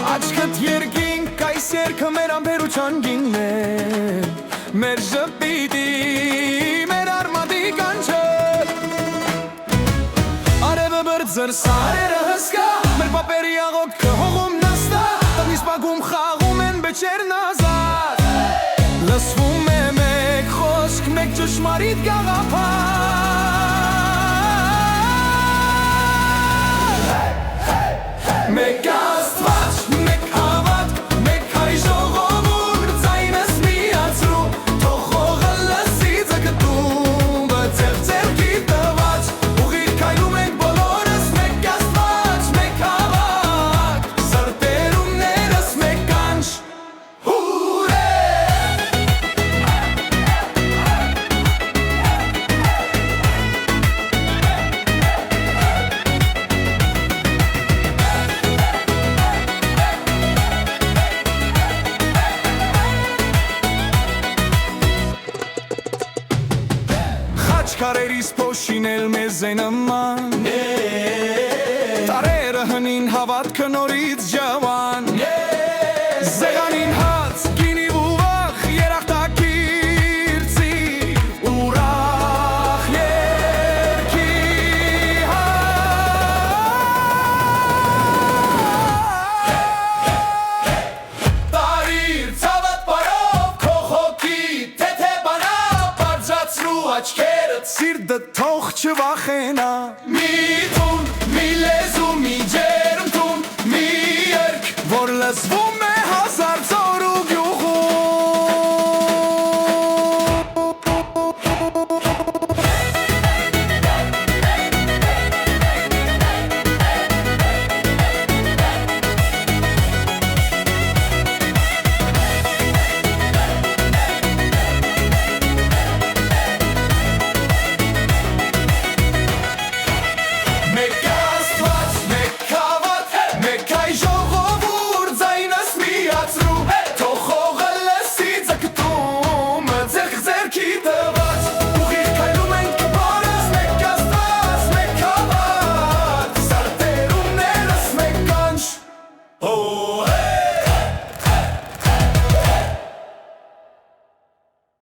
Աչքդ երկինք այս երկը մեր ամբերության գինն է Մեր ժպիտի, մեր արմատի կանչը Արևը բարձր, սարերը հսկա Մեր պապերի աղոտքը հողում նստա Տնից պագում խաղում են բեչերն ազատ Լսվում է մեկ խոսք, մեկ ճշմարիտ գաղափար Մեկ Աստված, մեկ հավատք, մեկ հայ ժողովուրդ Ձայնս միացրու, թող հողը լսի ձգտումը Ձեռք ձեռքի տված, ուղիղ քայլում ենք բոլորս Մեկ Աստված, մեկ հավատք, սրտերումներս մեկ կանչ Հուրե! Քարերիս փոշին էլ մեզ է նման Տարերը հնին հավատքը նորից ջավան Զեղանին հաց, գինի ուվախ, երախտակիրցի Ուրախ երկի Տարիր ծավատ բարով, քո հոգի թեթե բանավ Բարձրացրու աչքերդ Սիրտը թող չվախենա Մի տուն, մի լեզու, մի ջերմ տուն Մի երկ, որ լսվում